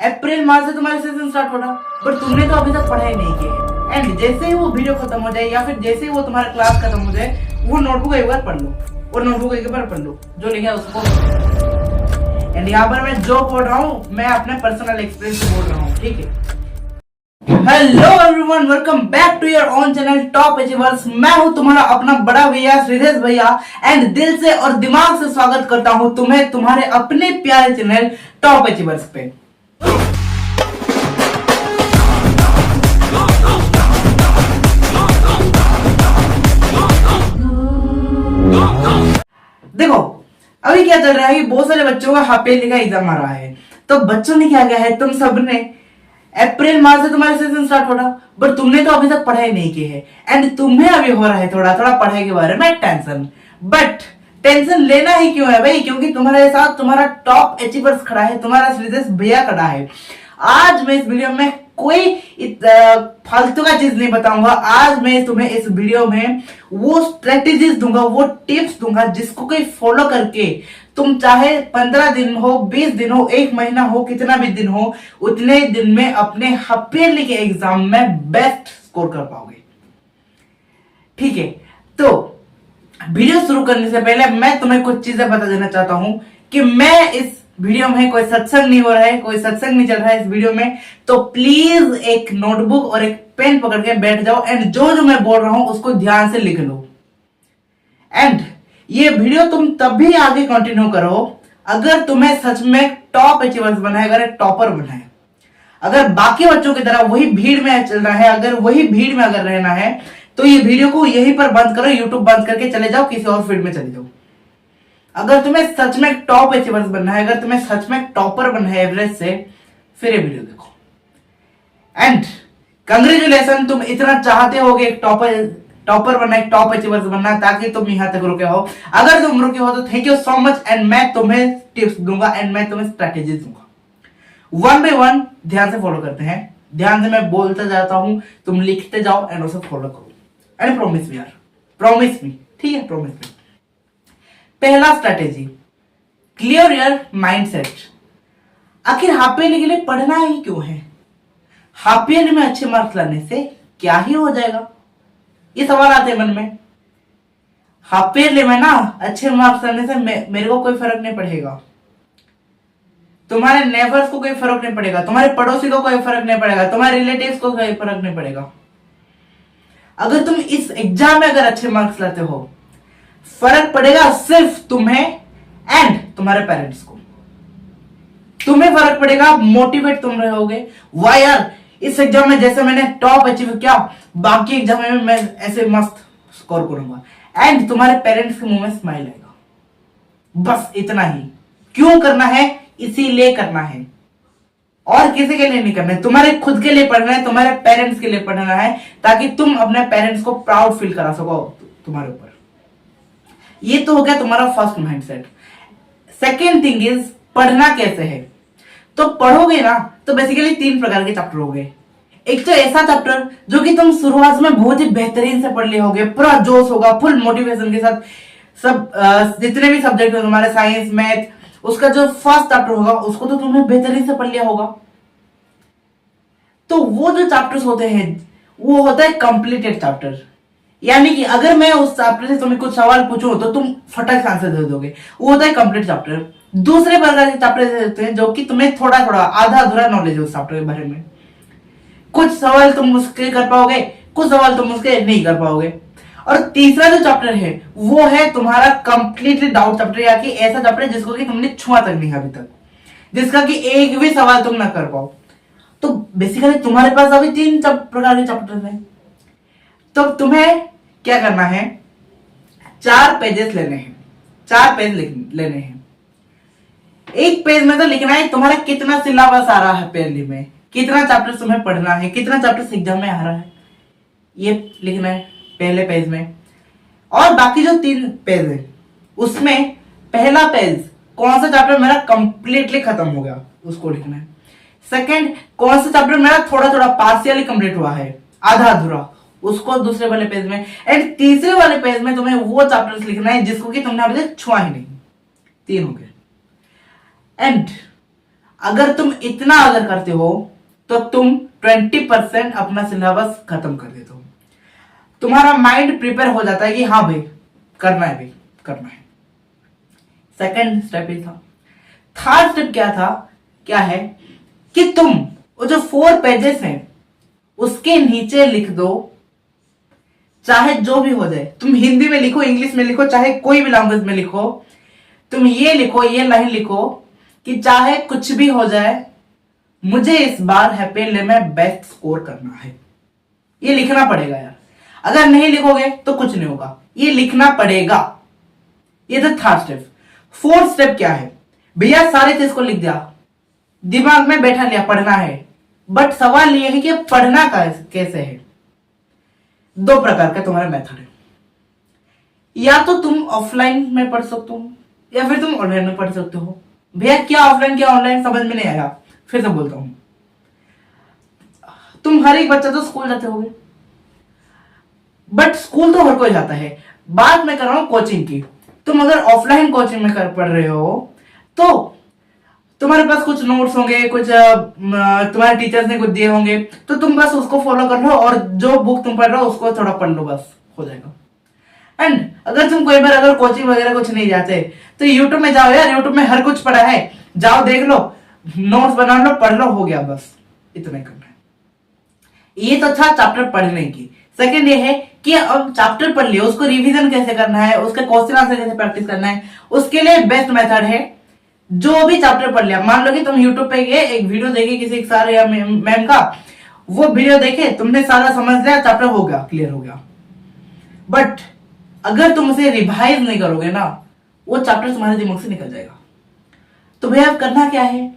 अप्रैल माह से तुम्हारा सेशन स्टार्ट हो रहा, बट तुमने तो अभी तक पढ़ाई नहीं की है। एंड जैसे ही वो वीडियो खत्म हो जाए या फिर जैसे ही वो तुम्हारा क्लास खत्म हो जाए, वो नोटबुक एक बार पढ़ लो और नोटबुक एक बार पढ़ लो, जो लिखा है उसको। एंड यहाँ पर मैं जो बोल रहा हूँ, मैं अपने पर्सनल एक्सपीरियंस से बोल रहा हूँ, ठीक है। Hello everyone, welcome back to your own channel top achievers. मैं हूं तुम्हारा अपना बड़ा भैया श्रीधेश भैया, एंड दिल से और दिमाग से स्वागत करता हूं तुम्हें तुम्हारे अपने प्यारे चैनल टॉप अचीवर्स पे। देखो अभी क्या चल रहा है, बहुत सारे बच्चों का हाफ ईयरली का एग्जाम आ रहा है। तो बच्चों ने क्या किया है, तुम सबने अप्रैल माह से तुम्हारा सेशन स्टार्ट हो रहा, बट तुमने तो अभी तक पढ़ाई नहीं की है। एंड तुम्हें अभी हो रहा है थोड़ा थोड़ा पढ़ाई के बारे में टेंशन। बट टेंशन लेना ही क्यों है भाई, क्योंकि तुम्हारे साथ तुम्हारा टॉप अचीवर्स खड़ा है, तुम्हारा श्रीधेश भैया खड़ा है। आज मैं इस वीडियो में कोई फालतू का चीज नहीं बताऊंगा। आज मैं तुम्हें इस वीडियो में वो स्ट्रेटेजीज दूंगा, वो टिप्स दूंगा जिसको कोई फॉलो करके तुम चाहे 15 दिन हो, 20 दिन हो, 1 महीना हो, कितना भी दिन हो, उतने दिन में अपने हाफ ईयरली के एग्जाम में बेस्ट स्कोर कर पाओगे, ठीक है। तो वीडियो शुरू करने से पहले मैं तुम्हें कुछ चीजें बता देना चाहता हूं कि मैं इस वीडियो में कोई सत्संग नहीं हो रहा है, कोई सत्संग नहीं चल रहा है इस वीडियो में। तो प्लीज एक नोटबुक और एक पेन पकड़ के बैठ जाओ एंड जो जो मैं बोल रहा हूं उसको ध्यान से लिख लो। एंड ये वीडियो तुम तभी आगे कंटिन्यू करो अगर तुम्हें सच में टॉप अचीवर्स बनना है, अगर एक टॉपर बनना है। अगर बाकी बच्चों की तरह वही भीड़ में चल रहा है, अगर वही भीड़ में अगर रहना है, तो ये वीडियो को यहीं पर बंद करो, यूट्यूब बंद करके चले जाओ, किसी और फील्ड में चले जाओ। अगर तुम्हें सच में टॉप अचीवर्स बनना है, अगर तुम्हें सच में टॉपर बनना है एवरेज से, फिर ये वीडियो देखो। एंड कंग्रेचुलेशन, तुम इतना चाहते होगे एक टॉपर बनना, एक टॉप अचीवर्स बनना, ताकि तुम यहां तक रुके हो। अगर तुम रुके हो तो thank you so much. And मैं तुम्हें टिप्स दूंगा एंड मैं तुम्हें स्ट्रेटेजी दूंगा, 1 by 1 ध्यान से फॉलो करते हैं। ध्यान से मैं बोलता जाता हूं, तुम लिखते जाओ एंड उसे फॉलो करो। एंड प्रॉमिस मी यार, प्रॉमिस मी, ठीक है, प्रॉमिस मी। पहला स्ट्रेटेजी, क्लियर योर माइंडसेट। आखिर हाफ ईयरली के लिए पढ़ना ही क्यों है? हाफ ईयरली में अच्छे मार्क्स लाने से क्या ही हो जाएगा, ये सवाल आते हैं मन में। हाफ ईयरली में ना अच्छे मार्क्स लाने से मेरे को कोई फर्क नहीं पड़ेगा, तुम्हारे नेबर्स को कोई फर्क नहीं पड़ेगा, तुम्हारे पड़ोसी को कोई फर्क नहीं पड़ेगा, तुम्हारे रिलेटिव्स को कोई फर्क नहीं पड़ेगा। अगर तुम इस एग्जाम में अगर अच्छे मार्क्स लाते हो, फर्क पड़ेगा सिर्फ तुम्हें एंड तुम्हारे पेरेंट्स को। तुम्हें फर्क पड़ेगा, मोटिवेट तुम रहोगे। वाह यार, इस एग्जाम में जैसे मैंने टॉप अचीव किया, बाकी एग्जाम में मैं ऐसे मस्त स्कोर करूंगा। एंड तुम्हारे पेरेंट्स के मुंह में स्माइल आएगा। बस इतना ही। क्यों करना है? इसीलिए करना है, और किसी के लिए नहीं करना है। तुम्हारे खुद के लिए पढ़ना है, तुम्हारे पेरेंट्स के लिए पढ़ना है, ताकि तुम अपने पेरेंट्स को प्राउड फील करा सको तुम्हारे ऊपर। ये तो हो गया तुम्हारा first mindset. Second thing is, पढ़ना कैसे है? तो पढ़ोगे ना तो बेसिकली 3 प्रकार के चैप्टर हो गए। एक तो ऐसा चैप्टर जो कि तुम शुरुआत में बहुत ही बेहतरीन से पढ़ लिए होगे, पूरा जोश होगा, फुल मोटिवेशन के साथ। सब जितने भी सब्जेक्ट हो तुम्हारे, साइंस, मैथ, उसका जो फर्स्ट चैप्टर होगा उसको तो तुमने बेहतरीन से पढ़ लिया होगा। तो वो जो चैप्टर्स होते हैं वो होता है कंप्लीटेड चैप्टर। यानी कि अगर मैं उस चैप्टर से तुम्हें कुछ सवाल पूछूं तो तुम फटाक से आंसर दे दोगे, वो होता है कंप्लीट चैप्टर। दूसरे प्रकार के चैप्टर होते हैं जो कि तुम्हें थोड़ा थोड़ा आधा अधूरा नॉलेज है उस चैप्टर के बारे में। कुछ सवाल तुम उसके कर पाओगे, कुछ सवाल तुम उसके नहीं कर पाओगे। और तीसरा जो चैप्टर है वो है तुम्हारा कंप्लीटली डाउट चैप्टर, या कि ऐसा चैप्टर जिसको कि तुमने छुआ तक नहीं अभी तक, जिसका कि एक भी सवाल तुम ना कर पाओ। तो बेसिकली तुम्हारे पास अभी 3 प्रकार के चैप्टर हैं। तो तुम्हें क्या करना है, 4 पेजेस लेने हैं, 4 पेज लेने हैं। एक पेज में तो लिखना है तुम्हारा कितना सिलेबस आ रहा है पहले में, कितना चैप्टर तुम्हें पढ़ना है, कितना चैप्टर एग्जाम में आ रहा है, ये लिखना है पहले पेज में। और बाकी जो 3 पेज है उसमें पहला पेज कौन सा चैप्टर मेरा कंप्लीटली खत्म हो गया उसको लिखना है। सेकंड, कौन सा चैप्टर मेरा थोड़ा थोड़ा पार्शियली कंप्लीट हुआ है, आधा अधूरा, उसको दूसरे वाले पेज में। एंड तीसरे वाले पेज में तुम्हें वो चैप्टर्स लिखना है जिसको कि तुमने अभी तक छुआ ही नहीं। 3 हो गए। एंड अगर तुम इतना अगर करते हो तो तुम 20% अपना सिलेबस खत्म कर देते हो। तुम्हारा माइंड प्रिपेयर हो जाता है कि हाँ भाई करना है, भाई करना है। सेकंड स्टेप ये था। थर्ड स्टेप क्या है कि तुम वो जो 4 पेजेस हैं उसके नीचे लिख दो, चाहे जो भी हो जाए, तुम हिंदी में लिखो, इंग्लिश में लिखो, चाहे कोई भी लैंग्वेज में लिखो, तुम ये लिखो, ये लाइन लिखो कि चाहे कुछ भी हो जाए मुझे इस बार हैप्पी एंड में बेस्ट स्कोर करना है। ये लिखना पड़ेगा यार, अगर नहीं लिखोगे तो कुछ नहीं होगा, ये लिखना पड़ेगा। ये था थर्ड स्टेप। फोर्थ स्टेप क्या है भैया, सारी चीज को लिख दिया, दिमाग में बैठा लिया, पढ़ना है, बट सवाल यह है कि पढ़ना कैसे है। 2 प्रकार का तुम्हारा मेथड है, या तो तुम ऑफलाइन में पढ़ सकते हो या फिर तुम ऑनलाइन में पढ़ सकते हो। भैया क्या ऑफलाइन क्या ऑनलाइन समझ में नहीं आया, फिर से बोलता हूं। तुम हर एक बच्चा तो स्कूल जाते होगे, बट स्कूल तो हर कोई जाता है। बात मैं कर रहा हूं कोचिंग की। तुम अगर ऑफलाइन कोचिंग में पढ़ रहे हो तो तुम्हारे पास कुछ नोट्स होंगे, कुछ तुम्हारे टीचर्स ने कुछ दिए होंगे, तो तुम बस उसको फॉलो कर लो और जो बुक तुम पढ़ रहे हो उसको थोड़ा पढ़ लो, बस हो जाएगा। एंड अगर तुम कोई बार अगर कोचिंग वगैरह कुछ नहीं जाते तो यूट्यूब में जाओ यार, यूट्यूब में हर कुछ पढ़ा है, जाओ देख लो, नोट्स बना लो, पढ़ लो, हो गया, बस इतना ही करना है। ये तो था चैप्टर पढ़ने की। सेकंड ये है कि अब चैप्टर पढ़ लिया, उसको रिवीजन कैसे करना है, उसके क्वेश्चन आंसर कैसे प्रैक्टिस करना है, उसके लिए बेस्ट मेथड है जो भी चैप्टर पढ़ लिया। मान लो कि तुम यूट्यूब पे गए, एक वीडियो देखे किसी सर या मैम का, वो वीडियो देखे, तुमने सारा समझ लिया, चैप्टर हो गया, क्लियर हो गया। बट अगर तुम उसे रिवाइज नहीं करोगे ना, वो चैप्टर तुम्हारे दिमाग से निकल जाएगा। तो भैया करना क्या है,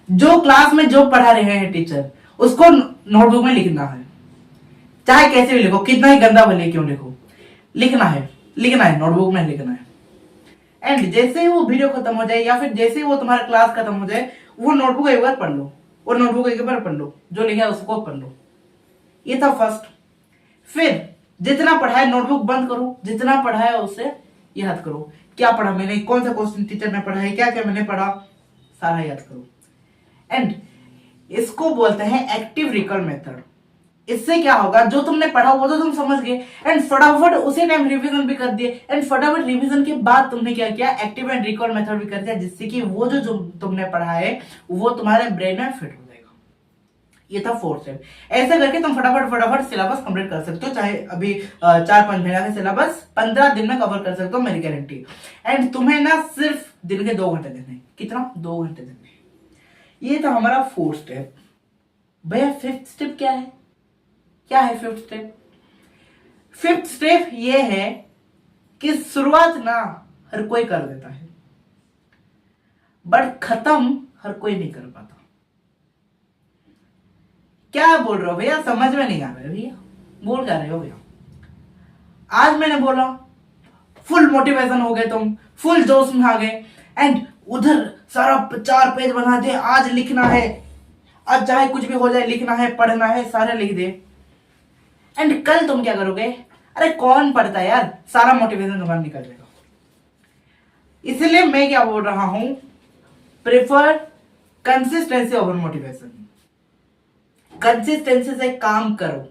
जो क्लास में जो पढ़ा रहे हैं टीचर उसको नोटबुक में लिखना है, चाहे कैसे भी लिखो, कितना ही गंदा भले क्यों लिखो, लिखना है, नोटबुक में लिखना है। एंड जैसे ही वो वीडियो खत्म हो जाए या फिर जैसे ही वो तुम्हारा क्लास खत्म हो जाए, वो नोटबुक एक बार पढ़ लो, और नोटबुक एक बार पढ़ लो, जो लिखा है उसको पढ़ लो। ये था फर्स्ट। फिर जितना पढ़ा है नोटबुक बंद करो, जितना पढ़ा है उससे याद करो, क्या पढ़ा मैंने, कौन सा क्वेश्चन टीचर ने पढ़ा है, क्या क्या मैंने पढ़ा, सारा याद करो। एंड इसको बोलते हैं एक्टिव रिकॉल मेथड। इससे क्या होगा, जो तुमने पढ़ा वो तो तुम समझ गए, एंड फटाफट उसी टाइम रिवीजन भी कर दिए, एंड फटाफट रिवीजन के बाद तुमने क्या किया, एक्टिव एंड रिकॉल मेथड भी कर दिया, जिससे कि वो जो तुमने पढ़ा है वो तुम्हारे ब्रेन में फिट हो जाएगा। ये था फोर्थ स्टेप। ऐसे करके तुम फटाफट सिलेबस कंप्लीट कर सकते हो, चाहे अभी 4-5 महीना का सिलेबस 15 दिन में कवर कर सकते हो, मेरी गारंटी। एंड तुम्हें ना सिर्फ दिन के 2 घंटे देने, कितना, 2 घंटे देने। ये था हमारा फोर्थ स्टेप। भैया फिफ्थ स्टेप क्या है, फिफ्थ स्टेप? फिफ्थ स्टेप ये है कि शुरुआत ना हर कोई कर देता है, बट खत्म हर कोई नहीं कर पाता। क्या बोल रहे हो भैया, समझ में नहीं आ रहा है भैया, बोल क्या रहे हो भैया? आज मैंने बोला, फुल मोटिवेशन हो गए तुम, फुल जोश में आ गए, एंड उधर सारा 4 पेज बना दिए, आज लिखना है, आज चाहे कुछ भी हो जाए लिखना है, पढ़ना है, सारे लिख दे। एंड कल तुम क्या करोगे, अरे कौन पढ़ता है यार, सारा मोटिवेशन तुम्हारा निकल जाएगा। इसलिए मैं क्या बोल रहा हूं, prefer consistency over motivation. Consistency से काम करो।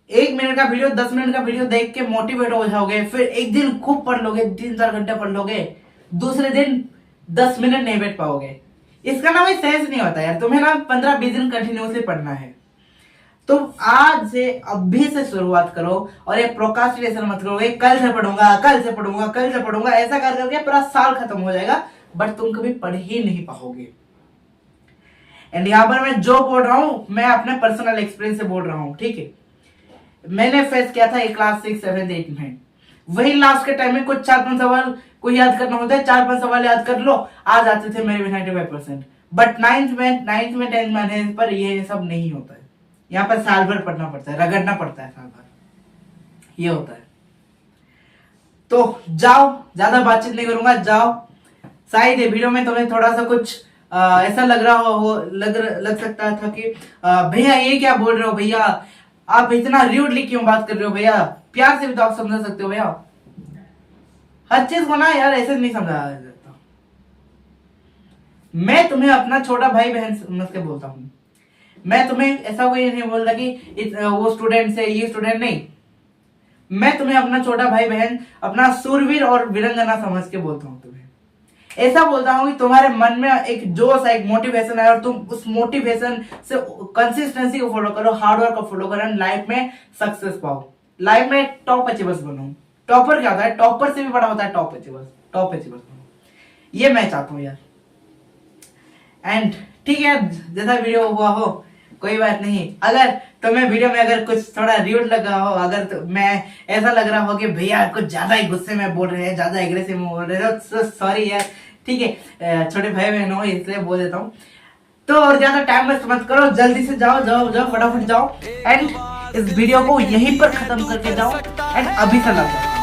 1 मिनट का वीडियो, 10 मिनट का वीडियो देख के मोटिवेट हो जाओगे, फिर एक दिन खूब पढ़ लोगे, 3-4 घंटे पढ़ लोगे, दूसरे दिन 10 मिनट नहीं बैठ पाओगे। इसका ना कोई सेंस नहीं होता यार, तुम्हें ना 15-20 दिन कंटिन्यूसली पढ़ना है। तो आज से अभी से शुरुआत करो, और ये प्रोक्रास्टिनेशन मत करो, कल से पढ़ूंगा, ऐसा कर करके पूरा साल खत्म हो जाएगा, बट तुम कभी पढ़ ही नहीं पाओगे। एंड यहाँ पर मैं जो बोल रहा हूं, मैं अपने पर्सनल एक्सपीरियंस से बोल रहा हूं, ठीक है। मैंने फेस किया था एक क्लास 6, 7, 8 में, वही लास्ट के टाइम में कुछ 4-5 सवाल को याद करना होता है, 4-5 सवाल याद कर लो, आ जाते थे मेरे 95%। बट 9th में 10th में पर ये सब नहीं होता है, यहाँ पर साल भर पढ़ना पड़ता है, रगड़ना पड़ता है साल भर, ये होता है। तो जाओ, ज्यादा बातचीत नहीं करूंगा, जाओ। शायद ये वीडियो में तुम्हें थोड़ा सा कुछ ऐसा लग रहा हो, लग सकता था कि भैया ये क्या बोल रहे हो भैया, आप इतना र्यूडली क्यों बात कर रहे हो भैया, प्यार से भी तो आप समझा सकते हो भैया। हर चीज को ना यार ऐसे नहीं समझाया जाता। मैं तुम्हें अपना छोटा भाई बहन समझ के बोलता हूँ। मैं तुम्हें ऐसा कोई नहीं बोलता कि वो स्टूडेंट से ये स्टूडेंट नहीं। मैं तुम्हें अपना छोटा भाई बहन, अपना सूरवीर और वीरंगना समझ के बोलता हूँ तुम्हें। ऐसा बोलता हूँ कि तुम्हारे मन में एक जोश है, एक मोटिवेशन है, और तुम उस मोटिवेशन से कंसिस्टेंसी को फॉलो करो, हार्डवर्क को फॉलो करो, लाइफ में सक्सेस पाओ, लाइफ में टॉप अचीवर्स बनो। टॉपर क्या होता है? टॉपर से भी बड़ा होता है टॉप अचीवर्स। टॉप अचीवर्स बनो, ये मैं चाहता हूँ यार। एंड ठीक है, जैसा वीडियो हुआ हो कोई बात नहीं। अगर तुम्हें वीडियो में अगर कुछ थोड़ा र्यूड लगा हो, अगर तो मैं ऐसा लग रहा हो कि भैया कुछ ज्यादा ही गुस्से में बोल रहे हैं, ज्यादा एग्रेसिव में बोल रहे हो, तो सॉरी यार, ठीक है, छोटे भाई बहन हो इसलिए बोल देता हूँ। तो और ज्यादा टाइम वेस्ट मत करो, जल्दी से जाओ जाओ जाओ, फटाफट जाओ एंड इस वीडियो को यहीं पर खत्म करके जाओ एंड अभी से लग जाओ।